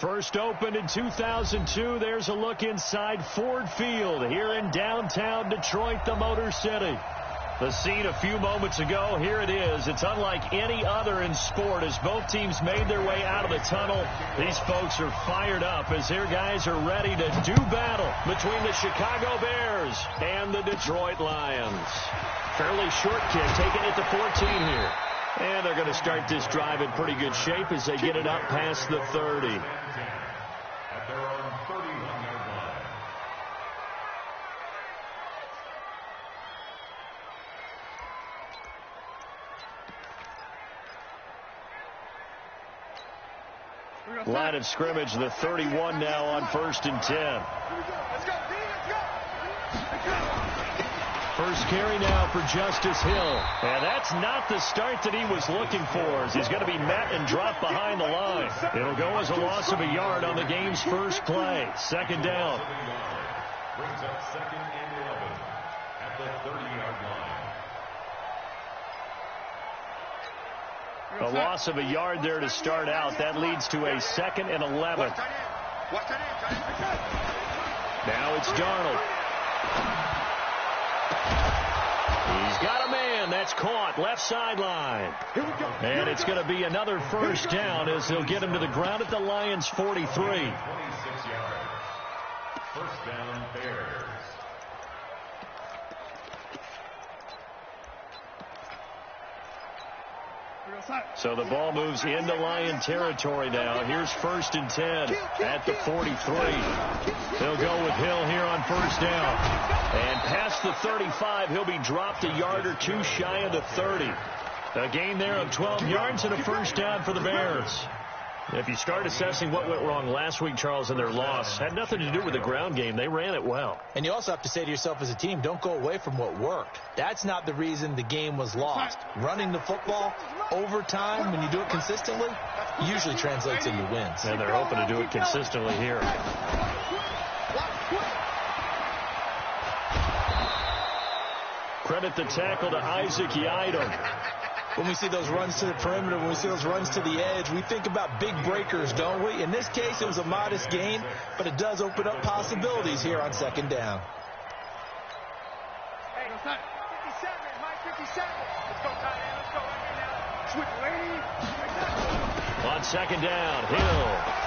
First opened in 2002. There's a look inside Ford Field here in downtown Detroit, the Motor City. The scene a few moments ago, here it is. It's unlike any other in sport as both teams made their way out of the tunnel. These folks are fired up as their guys are ready to do battle between the Chicago Bears and the Detroit Lions. Fairly short kick, taking it to 14 here. And they're going to start this drive in pretty good shape as they get it up past the 30. Line of scrimmage, the 31 now on 1st and 10. First carry now for Justice Hill. And that's not the start that he was looking for, as he's going to be met and dropped behind the line. It'll go as a loss of a yard on the game's first play. Second down. Brings up 2nd and 11 at the 30-yard line. A loss of a yard there to start out. That leads to a 2nd and 11. Now it's Darnold. He's got a man. That's caught. Left sideline. And it's going to be another first down as they'll get him to the ground at the Lions' 43. 26 yards. First down, Bears. So the ball moves into Lion territory now. Here's 1st and 10 at the 43. They'll go with Hill here on first down. And past the 35, he'll be dropped a yard or two shy of the 30. A gain there of 12 yards and a first down for the Bears. If you start assessing what went wrong last week, Charles, in their loss, had nothing to do with the ground game. They ran it well. And you also have to say to yourself as a team, don't go away from what worked. That's not the reason the game was lost. Running the football over time, when you do it consistently, usually translates into wins. And they're hoping to do it consistently here. Credit the tackle to Isaac Yiadom. When we see those runs to the perimeter, when we see those runs to the edge, we think about big breakers, don't we? In this case, it was a modest gain, but it does open up possibilities here on 2nd down. Hey, 57, Mike 57. Let's go, tight end. Let's go right here now. Switch, lady. On 2nd down, Hill.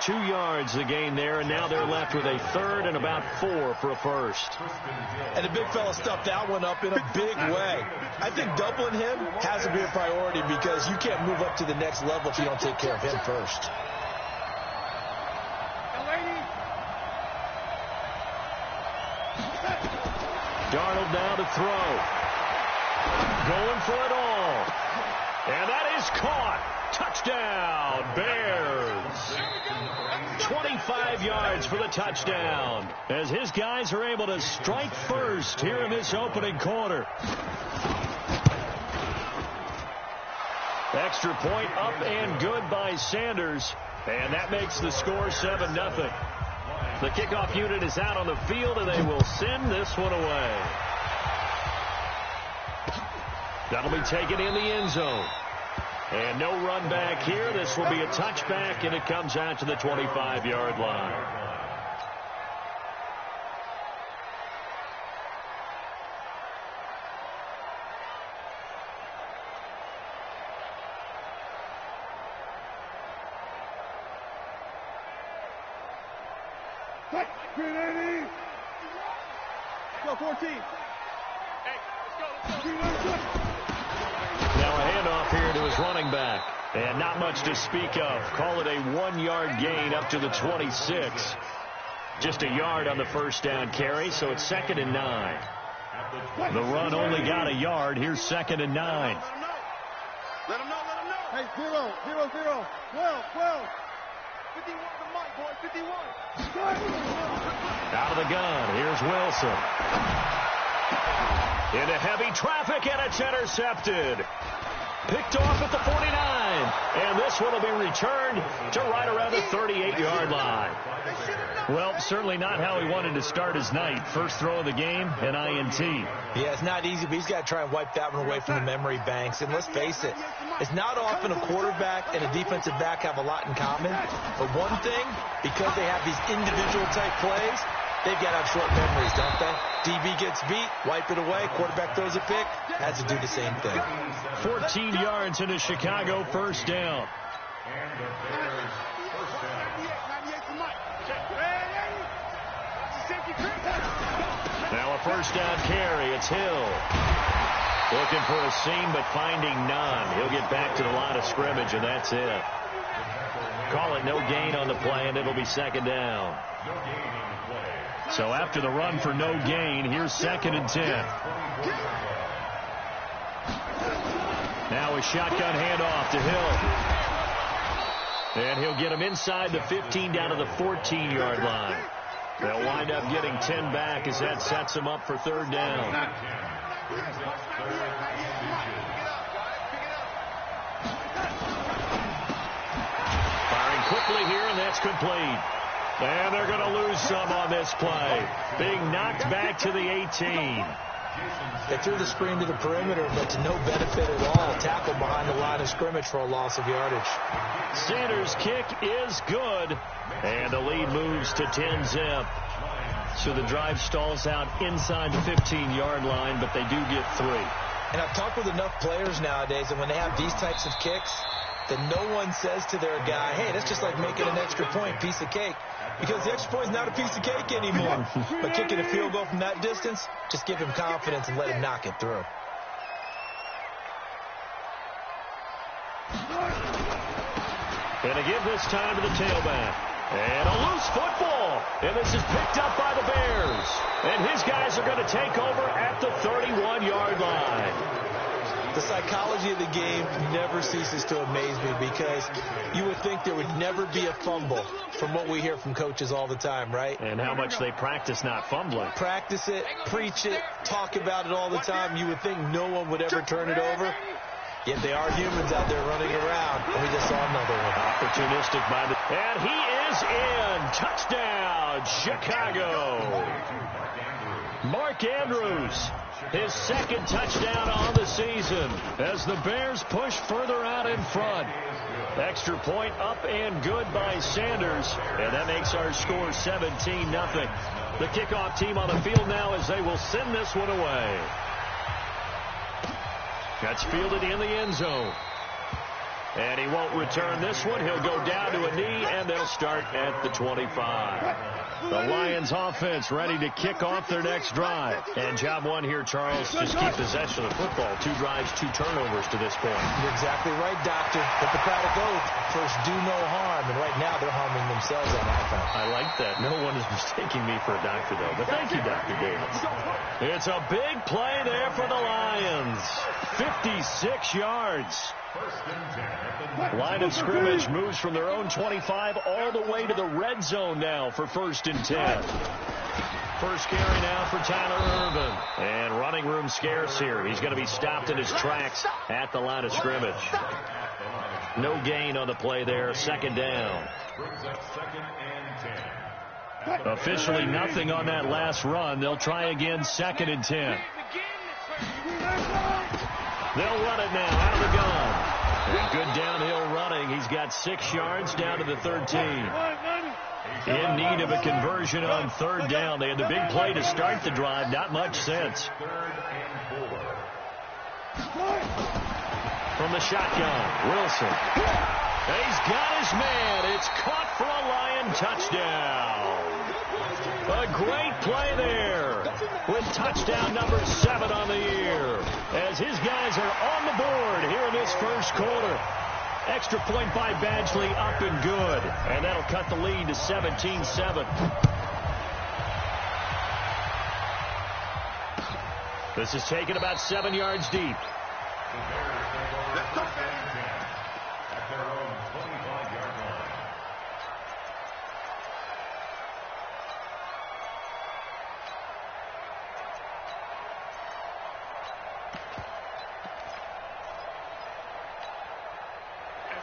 2 yards the gain there, and now they're left with a 3rd and about 4 for a first. And the big fella stuffed that one up in a big way. I think doubling him has to be a priority because you can't move up to the next level if you don't take care of him first. Darnold now to throw. Going for it all. And that is caught. Touchdown, Bears. 25 yards for the touchdown as his guys are able to strike first here in this opening quarter. Extra point up and good by Sanders, and that makes the score 7-0. The kickoff unit is out on the field, and they will send this one away. That'll be taken in the end zone. And no run back here. This will be a touchback, and it comes out to the 25-yard line. Go 14. Hey, let's go. Now a handoff here to his running back. And not much to speak of. Call it a 1-yard gain up to the 26. Just a yard on the first down carry, so it's 2nd and 9. The run only got a yard. Here's 2nd and 9. Let him know. Hey, 0. 12. 51 to Mike, boy. 51. Out of the gun. Here's Wilson. Into heavy traffic, and it's intercepted. Picked off at the 49. And this one will be returned to right around the 38-yard line. Well, certainly not how he wanted to start his night. First throw of the game, an INT. Yeah, it's not easy, but he's got to try and wipe that one away from the memory banks. And let's face it, it's not often a quarterback and a defensive back have a lot in common. But one thing, because they have these individual type plays, they've got to have short memories, don't they? DB gets beat, wipe it away, quarterback throws a pick, has to do the same thing. 14 yards into Chicago, first down. Now a first down carry. It's Hill. Looking for a seam, but finding none. He'll get back to the line of scrimmage, and that's it. Call it no gain on the play, and it'll be second down. So after the run for no gain, here's 2nd and 10. Now a shotgun handoff to Hill. And he'll get him inside the 15 down to the 14-yard line. They'll wind up getting 10 back as that sets him up for third down. Firing quickly here, and that's complete. And they're going to lose some on this play. Being knocked back to the 18. They threw the screen to the perimeter, but to no benefit at all. Tackled behind the line of scrimmage for a loss of yardage. Sanders' kick is good. And the lead moves to 10-zip. So the drive stalls out inside the 15-yard line, but they do get 3. And I've talked with enough players nowadays, and when they have these types of kicks, that no one says to their guy, hey, that's just like making an extra point, piece of cake. Because the extra point is not a piece of cake anymore. But kicking a field goal from that distance, just give him confidence and let him knock it through. And to give this time to the tailback. And a loose football. And this is picked up by the Bears. And his guys are going to take over at the 31-yard line. The psychology of the game never ceases to amaze me because you would think there would never be a fumble from what we hear from coaches all the time, right? And how much they practice not fumbling. Practice it, preach it, talk about it all the time. You would think no one would ever turn it over. Yet they are humans out there running around. And we just saw another one. Opportunistic by the... And he is in. Touchdown, Chicago. Mark Andrews, his 2nd touchdown on the season as the Bears push further out in front. Extra point up and good by Sanders. And that makes our score 17-0. The kickoff team on the field now as they will send this one away. That's fielded in the end zone. And he won't return this one. He'll go down to a knee, and they'll start at the 25. The Lions offense ready to kick off their next drive. And job one here, Charles, just keep possession of the football. 2 drives, 2 turnovers to this point. You're exactly right, Doctor. Hippocratic oath. First, do no harm. And right now, they're harming themselves on offense. I like that. No one is mistaking me for a doctor, though. But thank you, Dr. Davis. It's a big play there for the Lions. 56 yards. Line of scrimmage moves from their own 25 all the way to the red zone now for 1st and 10. First carry now for Tyler Irvin. And running room scarce here. He's going to be stopped in his tracks at the line of scrimmage. No gain on the play there. 2nd down. Officially nothing on that last run. They'll try again 2nd and 10. They'll run it now out of the gun. And good downhill running. He's got 6 yards down to the 13. In need of a conversion on 3rd down. They had the big play to start the drive. Not much sense. From the shotgun, Wilson. He's got his man. It's caught for a Lion touchdown. A great play there with touchdown number 7 on the year as his guys are on the board here in this first quarter. Extra point by Badgley up and good. And that'll cut the lead to 17-7. This is taken about 7 yards deep.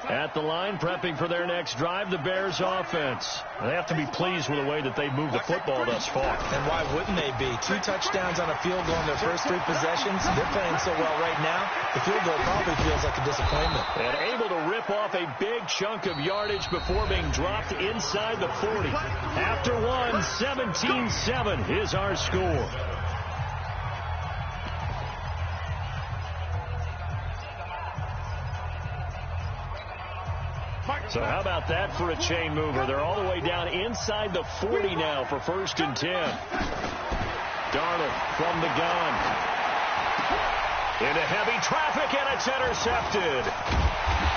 At the line, prepping for their next drive, the Bears offense. They have to be pleased with the way that they've moved the football thus far. And why wouldn't they be? 2 touchdowns on a field goal in their first 3 possessions. They're playing so well right now, the field goal probably feels like a disappointment. And able to rip off a big chunk of yardage before being dropped inside the 40. After one, 17-7 is our score. So how about that for a chain mover? They're all the way down inside the 40 now for 1st and 10. Darnold from the gun. Into heavy traffic, and it's intercepted.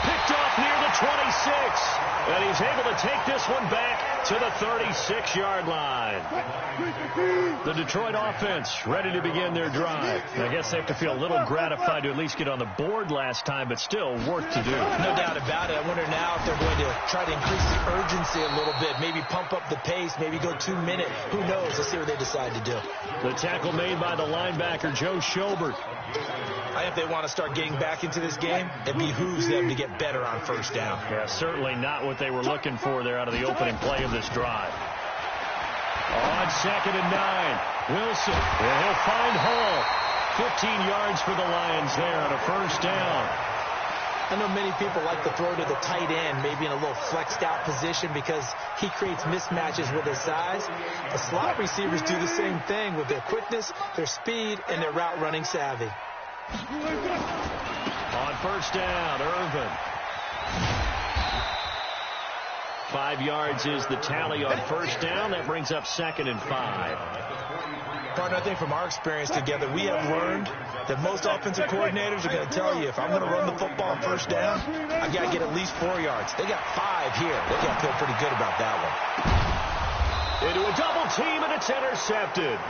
Picked off near the 26. And he's able to take this one back to the 36-yard line. The Detroit offense ready to begin their drive. I guess they have to feel a little gratified to at least get on the board last time, but still work to do. No doubt about it. I wonder now if they're going to try to increase the urgency a little bit, maybe pump up the pace, maybe go 2 minute. Who knows? Let's see what they decide to do. The tackle made by the linebacker, Joe Schobert. I think if they want to start getting back into this game, it behooves them to get better on 1st down. Yeah, certainly not what they were looking for there out of the opening play of this drive. On 2nd and 9, Wilson, and he'll find Hall. 15 yards for the Lions there on a 1st down. I know many people like to throw to the tight end, maybe in a little flexed out position because he creates mismatches with his size. The slot receivers do the same thing with their quickness, their speed, and their route running savvy. On 1st down, Irvin. 5 yards is the tally on 1st down. That brings up 2nd and 5. Partner, I think from our experience together, we have learned that most offensive coordinators are going to tell you, if I'm going to run the football on 1st down, I've got to get at least 4 yards. They got 5 here. They got to feel pretty good about that one. Into a double team, and it's intercepted.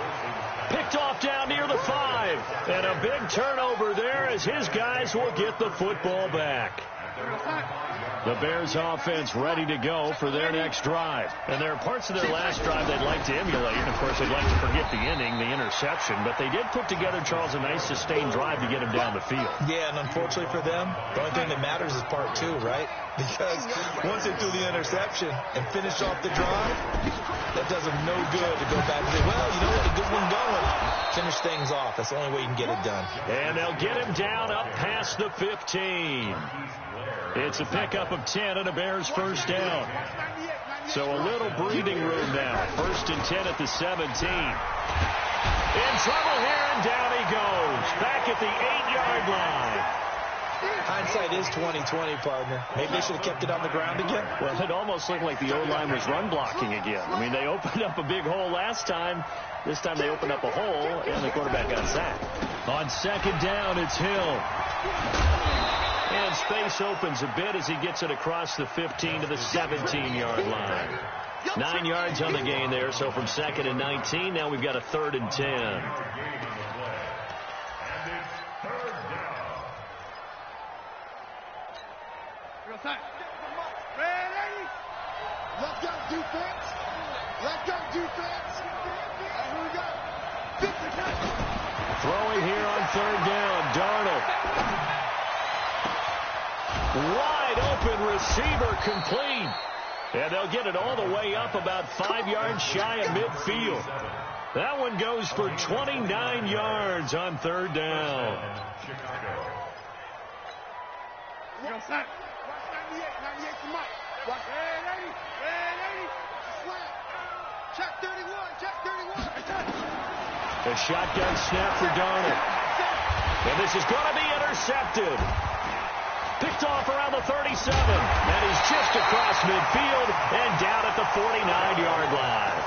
Picked off down near the 5. And a big turnover there as his guys will get the football back. The Bears offense ready to go for their next drive. And there are parts of their last drive they'd like to emulate. And, of course, they'd like to forget the inning, the interception. But they did put together, Charles, a nice sustained drive to get him down the field. Yeah, and unfortunately for them, the only thing that matters is part 2, right? Because once they threw the interception and finish off the drive, that does them no good to go back and say, well, you know what, a good one going. Finish things off. That's the only way you can get it done. And they'll get him down up past the 15. It's a pickup of 10 and a Bears 1st down. So a little breathing room now. 1st and 10 at the 17. In trouble here, and down he goes. Back at the 8-yard line. Hindsight is 20/20, partner. Maybe they should have kept it on the ground again. Well, it almost looked like the O-line was run blocking again. I mean, they opened up a big hole last time. This time they opened up a hole, and the quarterback got sacked. On 2nd down, it's Hill. And space opens a bit as he gets it across the 15 to the 17-yard line. 9 yards on the gain there, so from 2nd and 19, now we've got a 3rd and 10. Let's go defense. Let's go defense. And here we go. Throwing here on 3rd down, Darnold. Wide open receiver complete. And they'll get it all the way up about 5 yards shy of midfield. That one goes for 29 yards on 3rd down. Watch 98 for Mike. Watch 80. Check 31. A shotgun snap for Darnold. And this is going to be intercepted. Picked off around the 37. And he's just across midfield and down at the 49-yard line.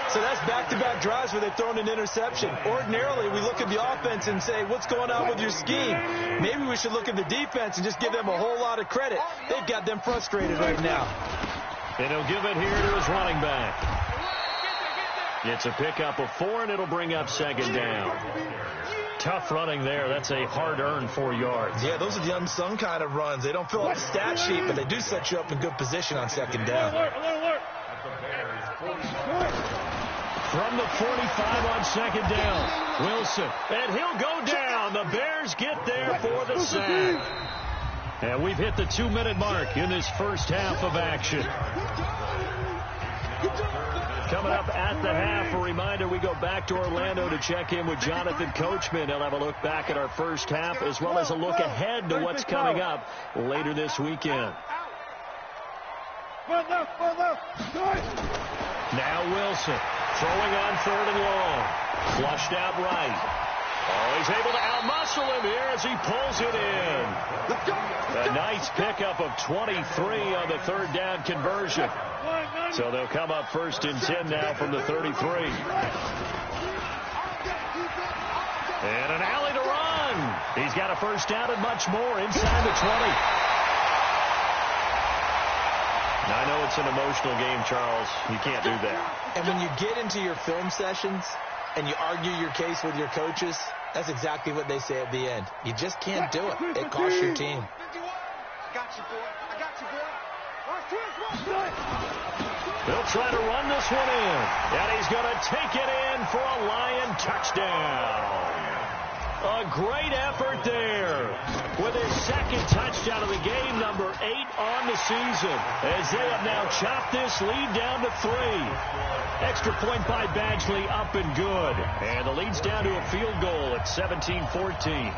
So that's back-to-back drives where they've thrown an interception. Ordinarily, we look at the offense and say, what's going on with your scheme? Maybe we should look at the defense and just give them a whole lot of credit. They've got them frustrated right now. And he'll give it here to his running back. It's a pickup of 4, and it'll bring up 2nd down. Tough running there. That's a hard-earned 4 yards. Yeah, those are the unsung kind of runs. They don't fill out the stat sheet, but they do set you up in good position on 2nd down. From the 45 on 2nd down, Wilson. And he'll go down. The Bears get there for the sack. And we've hit the 2-minute mark in this first half of action. Coming up at the half, a reminder, we go back to Orlando to check in with Jonathan Coachman. He'll have a look back at our first half as well as a look ahead to what's coming up later this weekend. Now Wilson throwing on 3rd and long. Flushed out right. Oh, he's able to outmuscle him here as he pulls it in. A nice pickup of 23 on the 3rd down conversion. So they'll come up 1st and 10 now from the 33. And an alley to run. He's got a 1st down and much more inside the 20. I know it's an emotional game, Charles. You can't do that. And when you get into your film sessions and you argue your case with your coaches, that's exactly what they say at the end. You just can't do it. It costs your team. I got you, boy. I got you, boy. They'll try to run this one in. And he's going to take it in for a Lion touchdown. A great effort there with his 2nd touchdown of the game, number 8 on the season, as they have now chopped this lead down to 3. Extra point by Badgley, up and good. And the lead's down to a field goal at 17-14.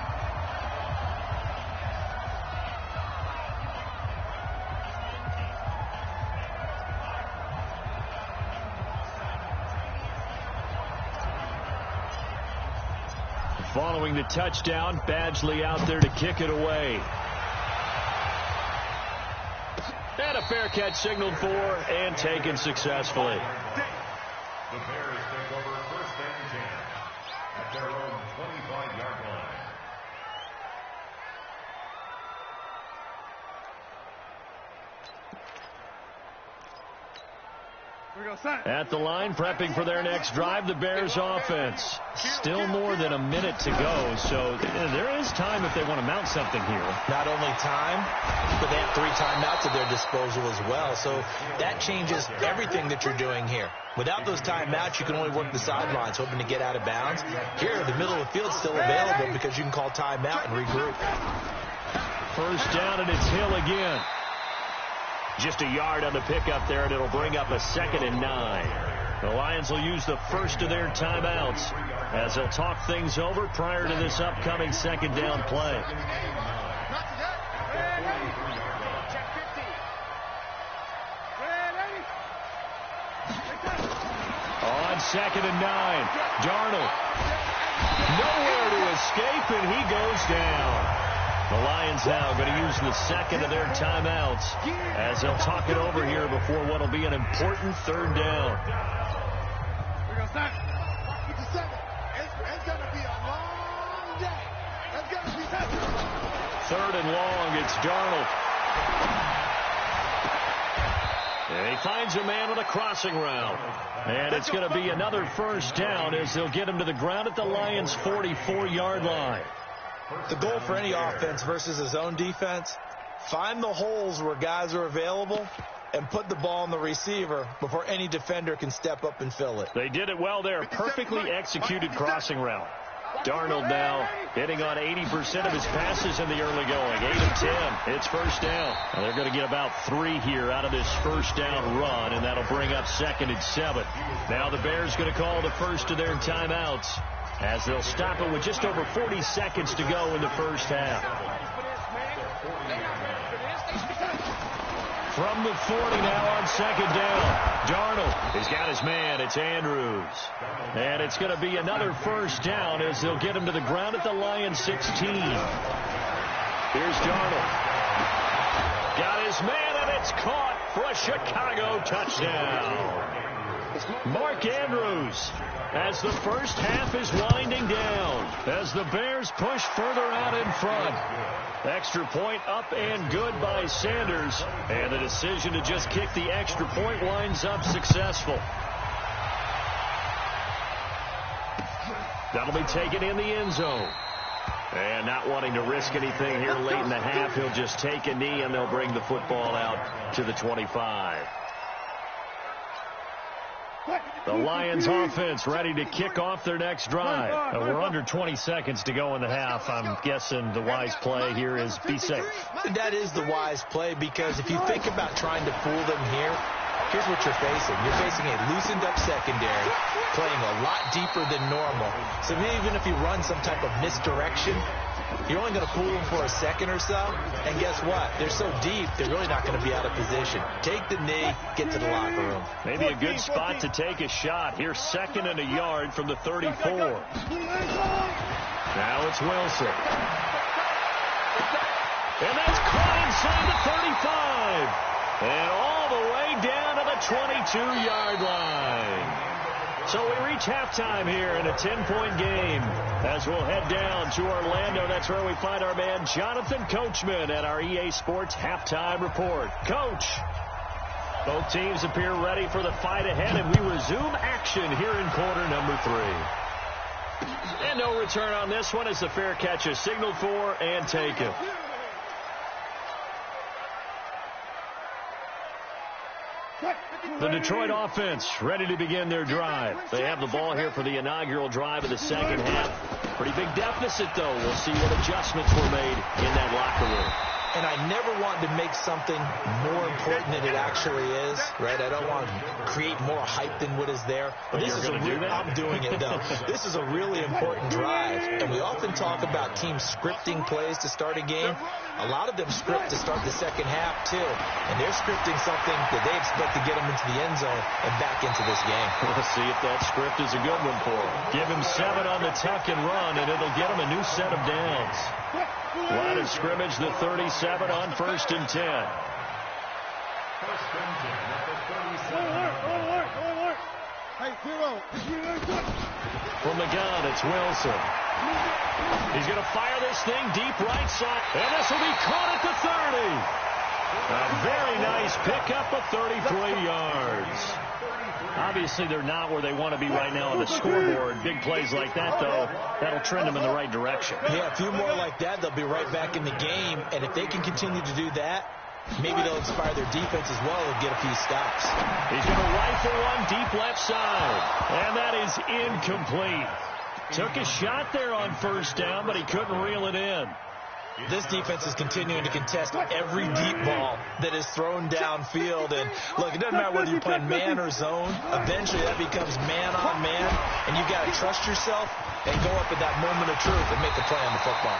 Following the touchdown, Badgley out there to kick it away. And a fair catch signaled for and taken successfully. The Bears take over 1st and 10 at their own 25-yard line. At the line, prepping for their next drive, the Bears offense. Still more than a minute to go, so there is time if they want to mount something here. Not only time, but they have 3 timeouts at their disposal as well. So that changes everything that you're doing here. Without those timeouts, you can only work the sidelines, hoping to get out of bounds. Here, the middle of the field is still available because you can call timeout and regroup. 1st down, and it's Hill again. Just a yard on the pickup there, and it'll bring up a 2nd and 9. The Lions will use the first of their timeouts as they'll talk things over prior to this upcoming 2nd down play. On 2nd and 9, Darnold. Nowhere to escape, and he goes down. The Lions now going to use the 2nd of their timeouts as they'll talk it over here before what will be an important 3rd down. We're going to start. 57. It's going to be a long day. It's going to be 3rd and long, it's Darnold. And he finds a man with a crossing route. And it's going to be another 1st down as they'll get him to the ground at the Lions' 44-yard line. The goal for any offense versus his own defense, find the holes where guys are available and put the ball on the receiver before any defender can step up and fill it. They did it well there. Perfectly executed crossing route. Darnold now hitting on 80% of his passes in the early going. 8 of 10. It's 1st down. Now they're going to get about 3 here out of this 1st down run, and that'll bring up 2nd and 7. Now the Bears going to call the first of their timeouts as they'll stop it with just over 40 seconds to go in the 1st half. From the 40 now on 2nd down. Darnold has got his man. It's Andrews. And it's going to be another 1st down as they'll get him to the ground at the Lions' 16. Here's Darnold. Got his man, and it's caught for a Chicago touchdown. Mark Andrews, as the 1st half is winding down, as the Bears push further out in front. Extra point up and good by Sanders, and the decision to just kick the extra point winds up successful. That'll be taken in the end zone. And not wanting to risk anything here late in the half, he'll just take a knee, and they'll bring the football out to the 25. The Lions offense ready to kick off their next drive. We're under 20 seconds to go in the half. I'm guessing the wise play here is be safe. That is the wise play, because if you think about trying to fool them here, here's what you're facing. You're facing a loosened up secondary, playing a lot deeper than normal. So even if you run some type of misdirection, you're only going to fool them for a second or so. And guess what? They're so deep, they're really not going to be out of position. Take the knee, get to the locker room. Maybe a good spot to take a shot. Here's 2nd and a yard from the 34. Now it's Wilson. And that's caught inside the 35. And all the way down to the 22-yard line. So we reach halftime here in a 10-point game as we'll head down to Orlando. That's where we find our man Jonathan Coachman at our EA Sports Halftime Report. Coach, both teams appear ready for the fight ahead, and we resume action here in quarter number 3. And no return on this one as the fair catch is signaled for and taken. The Detroit offense ready to begin their drive. They have the ball here for the inaugural drive of the second half. Pretty big deficit, though. We'll see what adjustments were made in that locker room. And I never want to make something more important than it actually is, right? I don't want to create more hype than what is there. But this is I'm doing it, though. This is a really important drive. And we often talk about teams scripting plays to start a game. A lot of them script to start the second half, too. And they're scripting something that they expect to get them into the end zone and back into this game. We'll see if that script is a good one for them. Give him 7 on the tuck and run, and it'll get him a new set of downs. Line of scrimmage, the 37 on 1st and 10. From the gun, it's Wilson. He's going to fire this thing deep right side, and this will be caught at the 30. A very nice pickup of 33 yards. Obviously, they're not where they want to be right now on the scoreboard. Big plays like that, though, that'll trend them in the right direction. Yeah, a few more like that, they'll be right back in the game. And if they can continue to do that, maybe they'll inspire their defense as well and get a few stops. He's going to rifle one deep left side. And that is incomplete. Took a shot there on 1st down, but he couldn't reel it in. This defense is continuing to contest every deep ball that is thrown downfield. And, look, it doesn't matter whether you're playing man or zone. Eventually, that becomes man-on-man, and you've got to trust yourself and go up at that moment of truth and make a play on the football.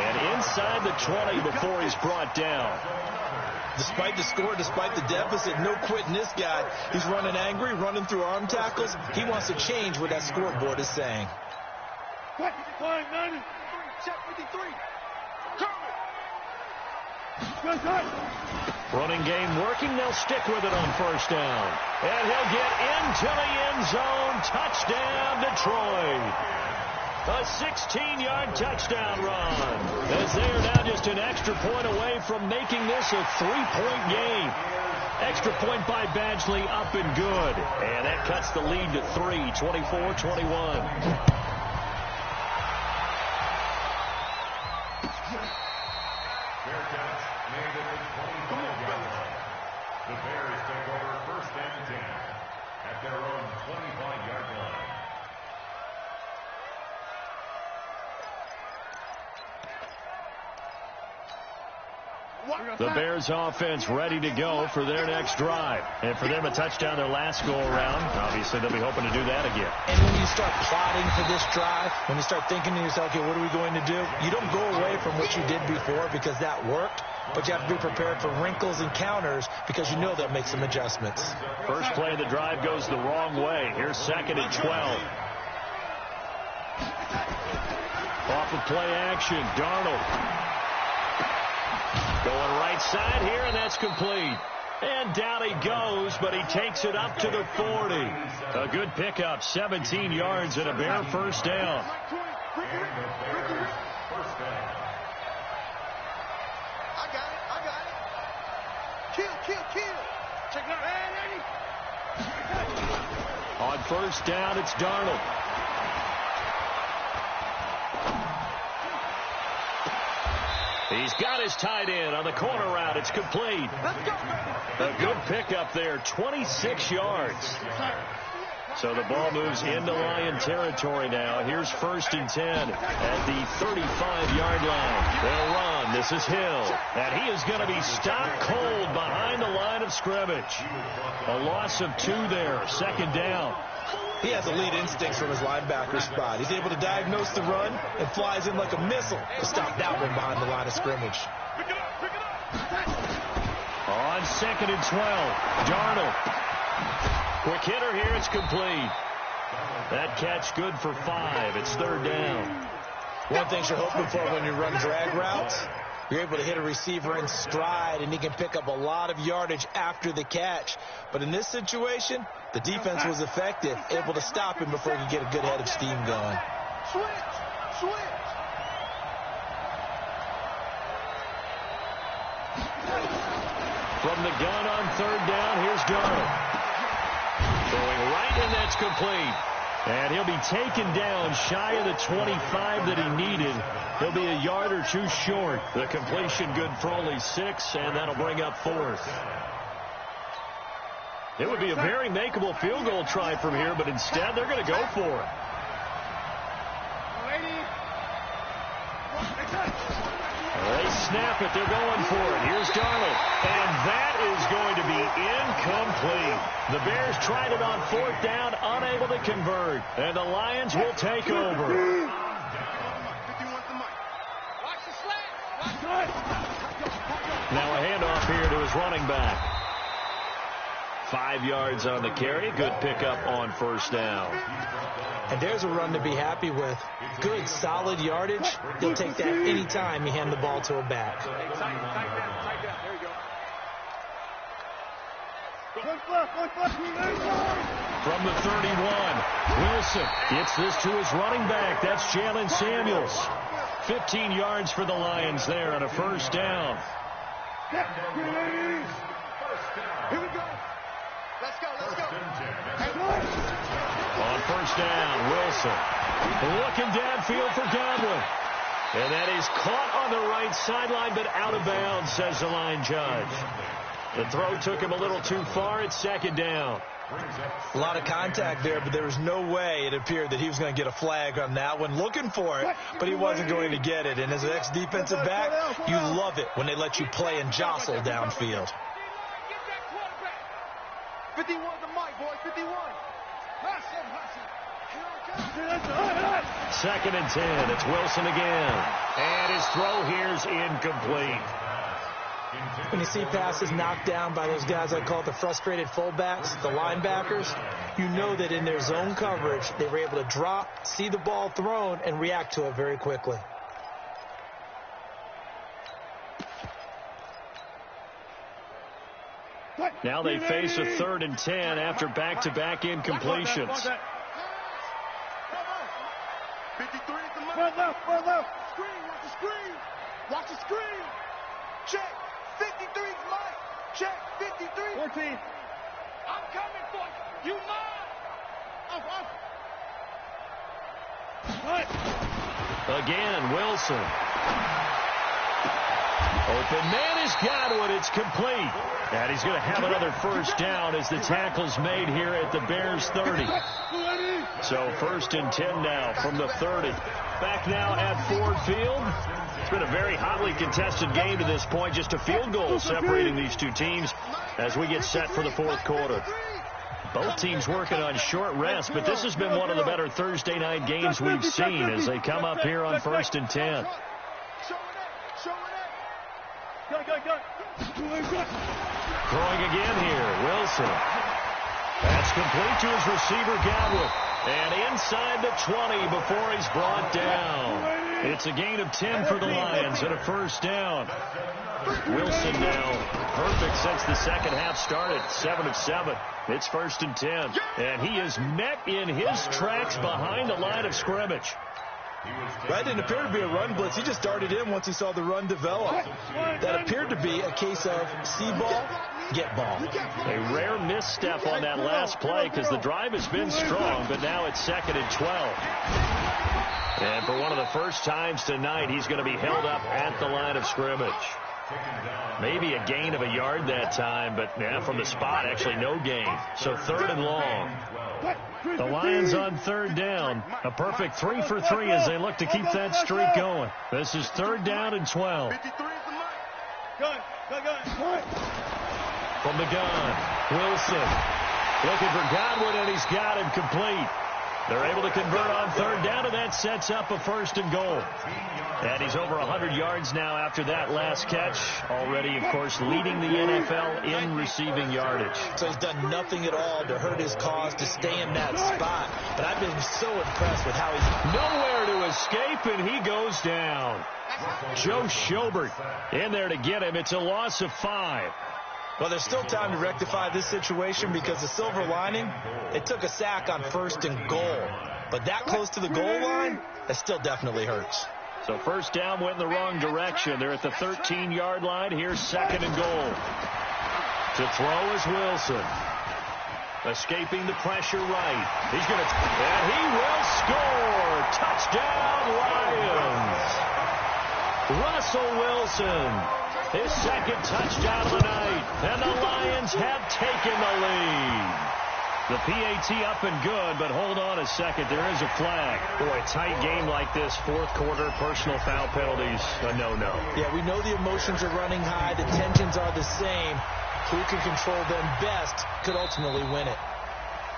And inside the 20 before he's brought down. Despite the score, despite the deficit, no quitting this guy. He's running angry, running through arm tackles. He wants to change what that scoreboard is saying. Running game working. They'll stick with it on 1st down. And he'll get into the end zone. Touchdown, Detroit. A 16-yard touchdown run. As they are now just an extra point away from making this a 3-point game. Extra point by Badgley up and good. And that cuts the lead to 3, 24-21. The Bears take over 1st and 10 at their own 25-yard line. The Bears offense ready to go for their next drive. And for them, a touchdown their last go-around. Obviously, they'll be hoping to do that again. And when you start plotting for this drive, when you start thinking to yourself, okay, what are we going to do? You don't go away from what you did before because that worked. But you have to be prepared for wrinkles and counters because you know they'll make some adjustments. First play of the drive goes the wrong way. Here's 2nd and 12. Off of play action, Darnold. Going right side here, and that's complete. And down he goes, but he takes it up to the 40. A good pickup, 17 yards and a Bear 1st down. On 1st down, it's Darnold. He's got his tight end on the corner route. It's complete. A good pickup there, 26 yards. So the ball moves into Lion territory now. Here's 1st and 10 at the 35-yard line. They'll run. This is Hill. And he is going to be stopped cold behind the line of scrimmage. A loss of 2 there. 2nd down. He has elite instincts from his linebacker spot. He's able to diagnose the run and flies in like a missile to stop that one behind the line of scrimmage. On 2nd and 12, Darnold. Quick hitter here, it's complete. That catch good for 5. It's 3rd down. One thing you're hoping for when you run drag routes, you're able to hit a receiver in stride, and he can pick up a lot of yardage after the catch. But in this situation, the defense was effective, able to stop him before he could get a good head of steam going. Switch. From the gun on 3rd down, here's Darnold. Throwing right, and that's complete. And he'll be taken down shy of the 25 that he needed. He'll be a yard or 2 short. The completion good for only 6, and that'll bring up 4th. It would be a very makeable field goal try from here, but instead they're going to go for it. They snap it. They're going for it. Here's Darnold. And that is going to be incomplete. The Bears tried it on 4th down, unable to convert. And the Lions will take over. Now a handoff here to his running back. 5 yards on the carry. Good pickup on 1st down. And there's a run to be happy with. Good, solid yardage. He'll take that any time you hand the ball to a back. From the 31, Wilson gets this to his running back. That's Jalen Samuels. 15 yards for the Lions there on a 1st down. Here we go. Let's go. On 1st down, Wilson looking downfield for Godwin. And that is caught on the right sideline, but out of bounds, says the line judge. The throw took him a little too far. It's 2nd down. A lot of contact there, but there was no way it appeared that he was going to get a flag on that one. Looking for it, but he wasn't going to get it. And as an ex-defensive back, you love it when they let you play and jostle downfield. 51 the mic, boy. 51. Hustle. 2nd and 10. It's Wilson again. And his throw here's incomplete. When you see passes knocked down by those guys I call it the frustrated fullbacks, the linebackers, you know that in their zone coverage, they were able to drop, see the ball thrown, and react to it very quickly. Now they face a 3rd and 10 after back-to-back incompletions. 53 at the mic. Run left. Screen. Watch the screen. Check. 53's Mike. Check. 53. 14. I'm coming for you. You mine. Again, Wilson. Open man is Godwin. It's complete. And he's going to have another 1st down as the tackle's made here at the Bears 30. So 1st and 10 now from the 30. Back now at Ford Field. It's been a very hotly contested game to this point. Just a field goal separating these two teams as we get set for the 4th quarter. Both teams working on short rest, but this has been one of the better Thursday night games we've seen as they come up here on 1st and 10. Throwing again here, Wilson. That's complete to his receiver, Godwin. And inside the 20 before he's brought down. It's a gain of 10 for the Lions and a 1st down. Wilson now perfect since the 2nd half started. 7 of 7. It's 1st and 10. And he is met in his tracks behind the line of scrimmage. That didn't appear to be a run blitz. He just darted in once he saw the run develop. That appeared to be a case of see ball, get ball. A rare misstep on that last play because the drive has been strong, but now it's 2nd and 12. And for one of the first times tonight, he's going to be held up at the line of scrimmage. Maybe a gain of a yard that time, but from the spot, actually no gain. So 3rd and long. The Lions on third down. A perfect 3 for 3 as they look to keep that streak going. This is third down and 12. From the gun, Wilson looking for Godwin, and he's got him complete. They're able to convert on third down, and that sets up a first and goal. And he's over 100 yards now after that last catch. Already, of course, leading the NFL in receiving yardage. So he's done nothing at all to hurt his cause, to stay in that spot. But I've been so impressed with how he's nowhere to escape, and he goes down. Joe Schobert in there to get him. It's a loss of 5. Well, there's still time to rectify this situation because the silver lining, they took a sack on first and goal. But that close to the goal line, that still definitely hurts. So first down went in the wrong direction. They're at the 13-yard line. Here's second and goal. To throw is Wilson. Escaping the pressure right. He's going to, and he will score. Touchdown, Lions. Russell Wilson. His second touchdown of the night. And the Lions have taken the lead. The PAT up and good, but hold on a second. There is a flag. Boy, tight game like this, fourth quarter, personal foul penalties, a no-no. Yeah, we know the emotions are running high. The tensions are the same. Who can control them best could ultimately win it.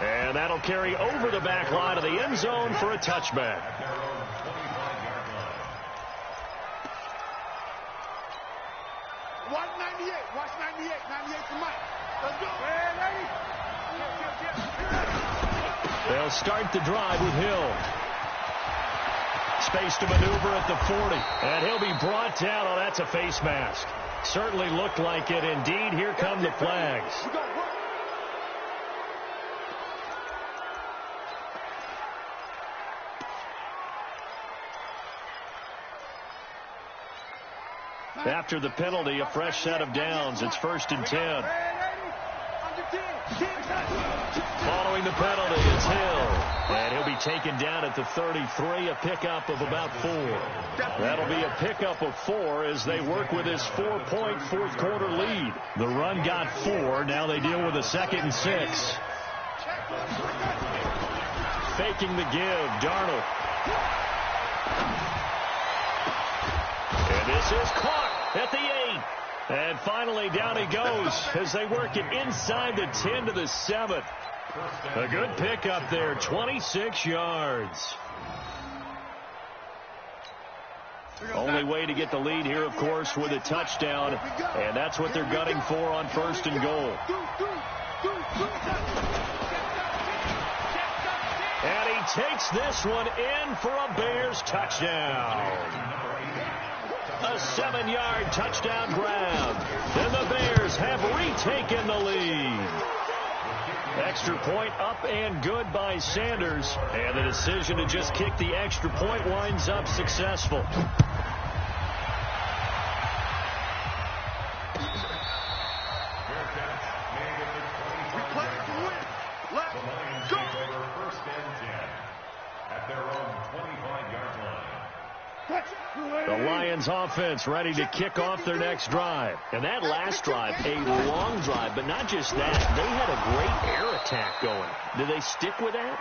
And that'll carry over the back line of the end zone for a touchback. Watch 98. Watch 98. 98 for Mike. Let's go. They'll start the drive with Hill. Space to maneuver at the 40. And he'll be brought down. Oh, that's a face mask. Certainly looked like it. Indeed, here come the flags. After the penalty, a fresh set of downs. It's 1st and 10. Following the penalty, it's Hill. And he'll be taken down at the 33, a pickup of about 4. That'll be a pickup of 4 as they work with this 4-point fourth quarter lead. The run got 4. Now they deal with a 2nd and 6. Faking the give, Darnold. And this is caught at the 8. And finally down he goes as they work it inside the 10 to the 7. A good pickup there, 26 yards. Only way to get the lead here, of course, with a touchdown. And that's what they're gunning for on 1st and goal. And he takes this one in for a Bears touchdown. A 7-yard touchdown grab. And the Bears have retaken the lead. Extra point up and good by Sanders. And the decision to just kick the extra point winds up successful. We play to win. Let's go. First and 10 at their own 25-yard line. The Lions offense ready to kick off their next drive. And that last drive, a long drive, but not just that. They had a great air attack going. Do they stick with that?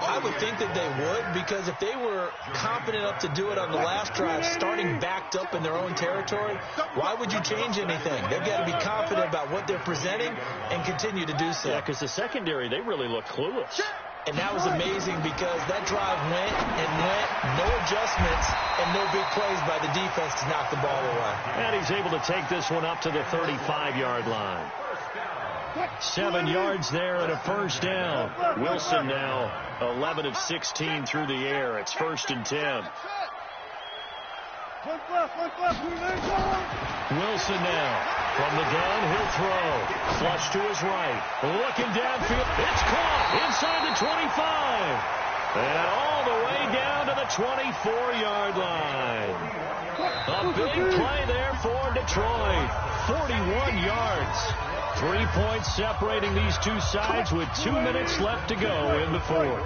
I would think that they would, because if they were confident enough to do it on the last drive, starting backed up in their own territory, why would you change anything? They've got to be confident about what they're presenting and continue to do so. Yeah, because the secondary, they really look clueless. And that was amazing because that drive went and went, no adjustments, and no big plays by the defense to knock the ball away. And he's able to take this one up to the 35-yard line. 7 yards there and a first down. Wilson now 11 of 16 through the air. It's 1st and 10. Wilson now. From the gun, he'll throw. Flush to his right. Looking downfield. It's caught inside the 25. And all the way down to the 24-yard line. A big play there for Detroit. 41 yards. 3 points separating these two sides with 2 minutes left to go in the fourth.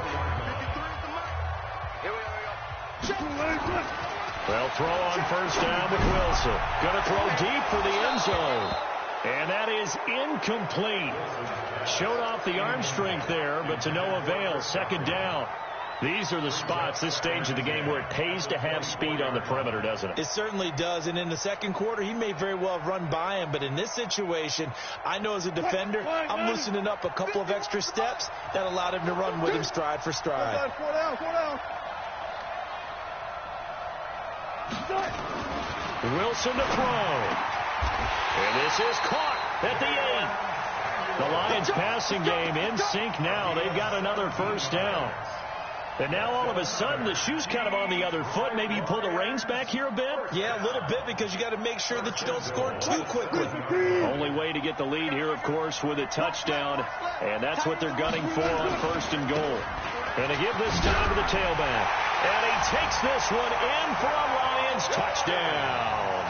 They'll throw on first down with Wilson. Going to throw deep for the end zone. And that is incomplete. Showed off the arm strength there, but to no avail. Second down. These are the spots, this stage of the game, where it pays to have speed on the perimeter, doesn't it? It certainly does. And in the second quarter, he may very well have run by him. But in this situation, I know as a defender, I'm loosening up a couple of extra steps that allowed him to run with him stride for stride. Wilson to throw. And this is caught at the 8. The Lions passing game in sync now. They've got another first down. And now all of a sudden the shoe's kind of on the other foot. Maybe you pull the reins back here a bit? Yeah, a little bit, because you got to make sure that you don't score too quickly. Only way to get the lead here, of course, with a touchdown. And that's what they're gunning for on first and goal. And to give this time to the tailback. And he takes this one in for a Lions touchdown.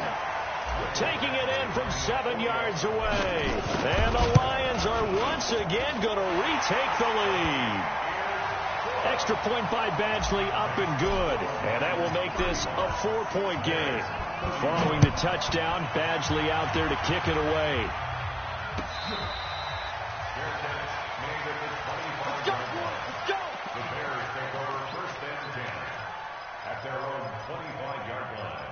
Taking it in from 7 yards away. And the Lions are once again going to retake the lead. Extra point by Badgley, up and good. And that will make this a 4-point game. Following the touchdown, Badgley out there to kick it away. Let's go. The Bears take over first and 10 at their own 25-yard line.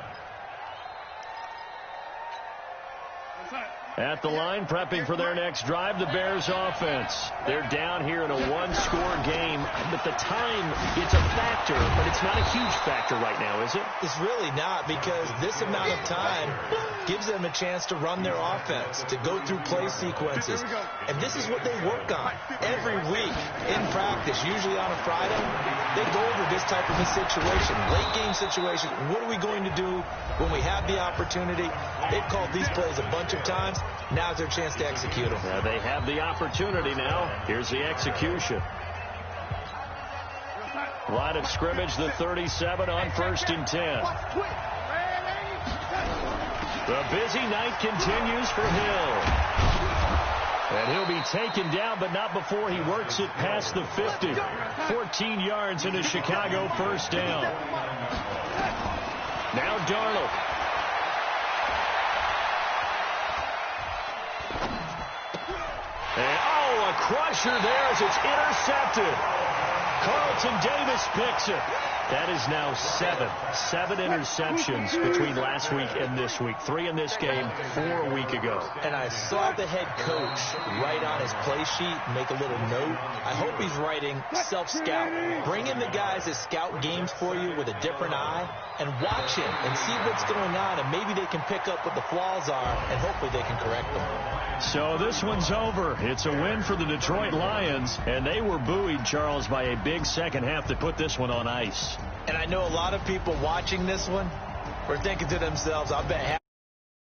At the line, prepping for their next drive, the Bears offense. They're down here in a one-score game, but the time, it's a factor, but it's not a huge factor right now, is it? It's really not, because this amount of time gives them a chance to run their offense, to go through play sequences. And this is what they work on every week in practice, usually on a Friday. They go over this type of a situation, late game situation. What are we going to do when we have the opportunity? They've called these plays a bunch of times. Now's their chance to execute them. Yeah, they have the opportunity now. Here's the execution. Line of scrimmage, the 37 on first and 10. The busy night continues for Hill. And he'll be taken down, but not before he works it past the 50. 14 yards into Chicago, first down. Now Darnold. And, a crusher there as it's intercepted. Carlton Davis picks it. That is now 7 interceptions between last week and this week. 3 in this game, 4 a week ago. And I saw the head coach write on his play sheet, make a little note. I hope he's writing self-scout. Bring in the guys that scout games for you with a different eye and watch him and see what's going on, and maybe they can pick up what the flaws are, and hopefully they can correct them. So this one's over. It's a win for the Detroit Lions, and they were buoyed, Charles, by a big second half that put this one on ice. And I know a lot of people watching this one were thinking to themselves, I bet